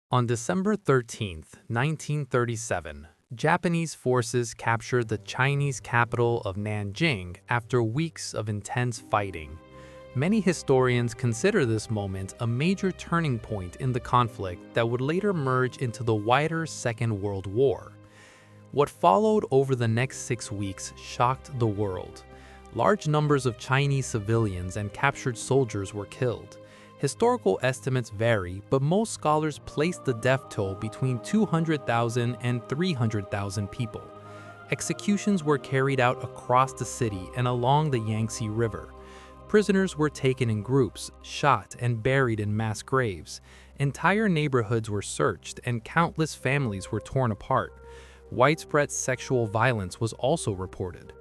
On December 13, 1937, Japanese forces captured the Chinese capital of Nanjing after weeks of intense fighting. Many historians consider this moment a major turning point in the conflict that would later merge into the wider Second World War. What followed over the next 6 weeks shocked the world. Large numbers of Chinese civilians and captured soldiers were killed. Historical estimates vary, but most scholars place the death toll between 200,000 and 300,000 people. Executions were carried out across the city and along the Yangtze River. Prisoners were taken in groups, shot, and buried in mass graves. Entire neighborhoods were searched, and countless families were torn apart. Widespread sexual violence was also reported.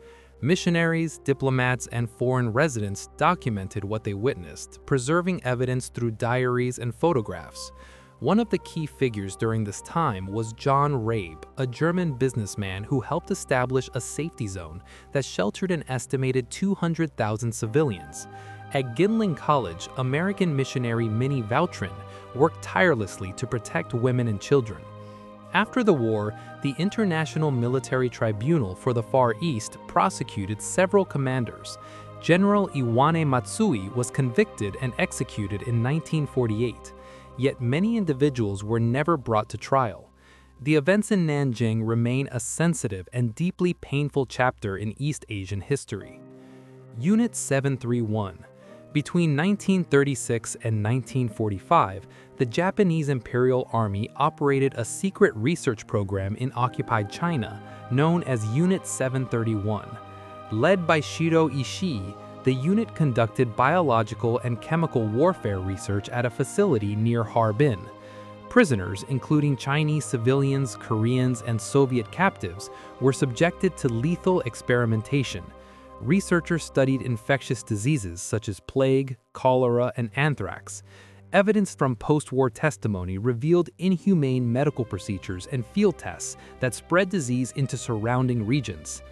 Missionaries, diplomats, and foreign residents documented what they witnessed, preserving evidence through diaries and photographs. One of the key figures during this time was John Rabe, a German businessman who helped establish a safety zone that sheltered an estimated 200,000 civilians. At Ginling College, American missionary Minnie Vautrin worked tirelessly to protect women and children. After the war, the International Military Tribunal for the Far East prosecuted several commanders. General Iwane Matsui was convicted and executed in 1948, yet many individuals were never brought to trial. The events in Nanjing remain a sensitive and deeply painful chapter in East Asian history. Unit 731. Between 1936 and 1945, the Japanese Imperial Army operated a secret research program in occupied China known as Unit 731. Led by Shiro Ishii, the unit conducted biological and chemical warfare research at a facility near Harbin. Prisoners, including Chinese civilians, Koreans, and Soviet captives, were subjected to lethal experimentation. Researchers studied infectious diseases such as plague, cholera, and anthrax. Evidence from post-war testimony revealed inhumane medical procedures and field tests that spread disease into surrounding regions.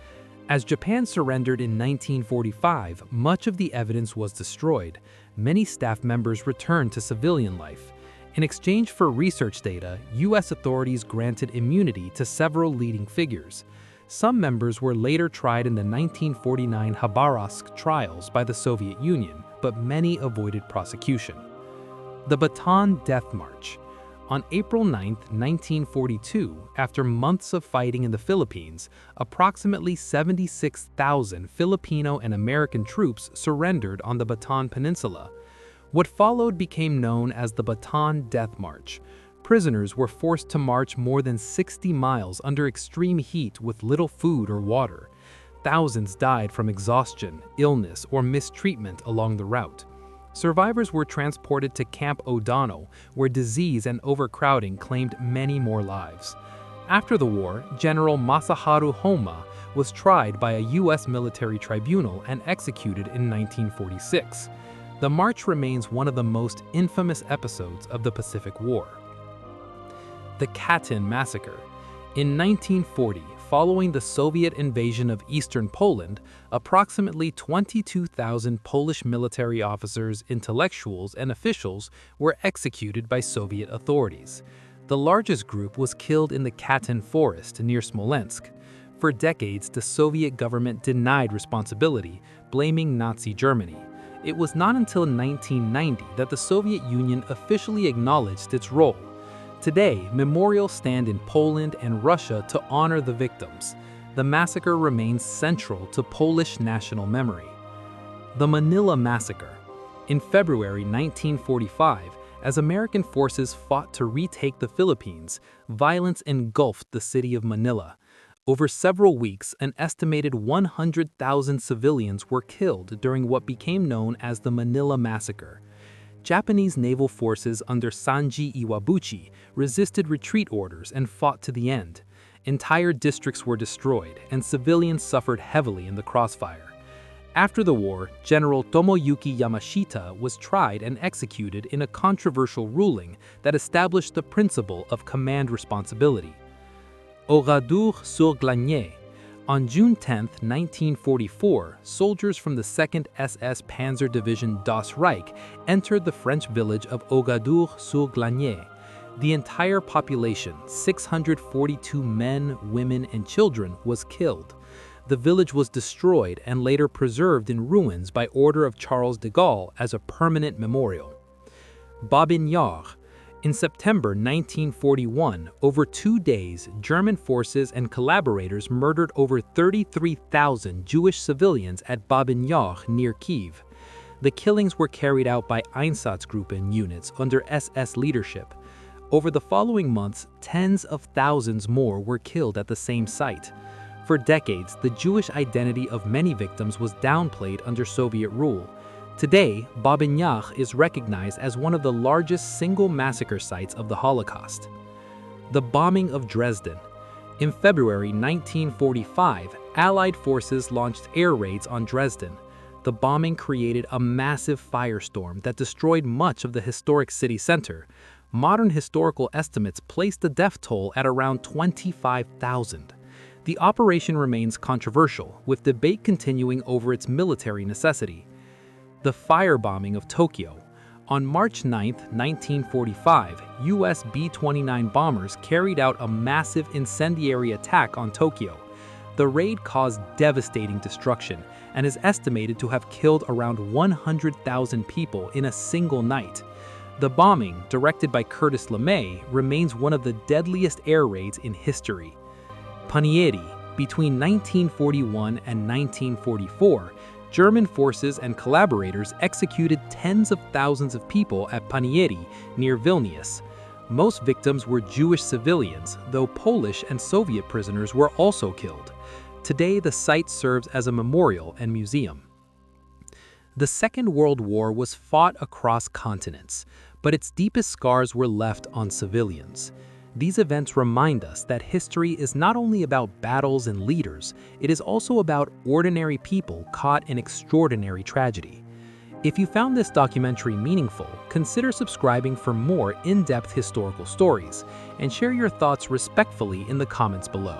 As Japan surrendered in 1945, much of the evidence was destroyed. Many staff members returned to civilian life. In exchange for research data, U.S. authorities granted immunity to several leading figures. Some members were later tried in the 1949 Khabarovsk trials by the Soviet Union, but many avoided prosecution. The Bataan Death March. On April 9, 1942, after months of fighting in the Philippines, approximately 76,000 Filipino and American troops surrendered on the Bataan Peninsula. What followed became known as the Bataan Death March. Prisoners were forced to march more than 60 miles under extreme heat with little food or water. Thousands died from exhaustion, illness, or mistreatment along the route. Survivors were transported to Camp O'Donnell, where disease and overcrowding claimed many more lives. After the war, General Masaharu Homma was tried by a U.S. military tribunal and executed in 1946. The march remains one of the most infamous episodes of the Pacific War. The Katyn Massacre. In 1940, following the Soviet invasion of eastern Poland, approximately 22,000 Polish military officers, intellectuals, and officials were executed by Soviet authorities. The largest group was killed in the Katyn forest near Smolensk. For decades, the Soviet government denied responsibility, blaming Nazi Germany. It was not until 1990 that the Soviet Union officially acknowledged its role. Today, memorials stand in Poland and Russia to honor the victims. The massacre remains central to Polish national memory. The Manila Massacre. In February 1945, as American forces fought to retake the Philippines, violence engulfed the city of Manila. Over several weeks, an estimated 100,000 civilians were killed during what became known as the Manila Massacre. Japanese naval forces under Sanji Iwabuchi resisted retreat orders and fought to the end. Entire districts were destroyed, and civilians suffered heavily in the crossfire. After the war, General Tomoyuki Yamashita was tried and executed in a controversial ruling that established the principle of command responsibility. Oradour-sur-Glane. On June 10, 1944, soldiers from the 2nd SS Panzer Division Das Reich entered the French village of Oradour-sur-Glane. The entire population, 642 men, women, and children, was killed. The village was destroyed and later preserved in ruins by order of Charles de Gaulle as a permanent memorial. Babin Yar. In September 1941, over 2 days, German forces and collaborators murdered over 33,000 Jewish civilians at Babin Yar near Kyiv. The killings were carried out by Einsatzgruppen units under SS leadership. Over the following months, tens of thousands more were killed at the same site. For decades, the Jewish identity of many victims was downplayed under Soviet rule. Today, Babin Yar is recognized as one of the largest single massacre sites of the Holocaust. The bombing of Dresden. In February 1945, Allied forces launched air raids on Dresden. The bombing created a massive firestorm that destroyed much of the historic city center. Modern historical estimates place the death toll at around 25,000. The operation remains controversial, with debate continuing over its military necessity. The firebombing of Tokyo. On March 9, 1945, US B-29 bombers carried out a massive incendiary attack on Tokyo. The raid caused devastating destruction and is estimated to have killed around 100,000 people in a single night. The bombing, directed by Curtis LeMay, remains one of the deadliest air raids in history. Panieri. Between 1941 and 1944, German forces and collaborators executed tens of thousands of people at Panieri, near Vilnius. Most victims were Jewish civilians, though Polish and Soviet prisoners were also killed. Today, the site serves as a memorial and museum. The Second World War was fought across continents, but its deepest scars were left on civilians. These events remind us that history is not only about battles and leaders, it is also about ordinary people caught in extraordinary tragedy. If you found this documentary meaningful, consider subscribing for more in-depth historical stories, and share your thoughts respectfully in the comments below.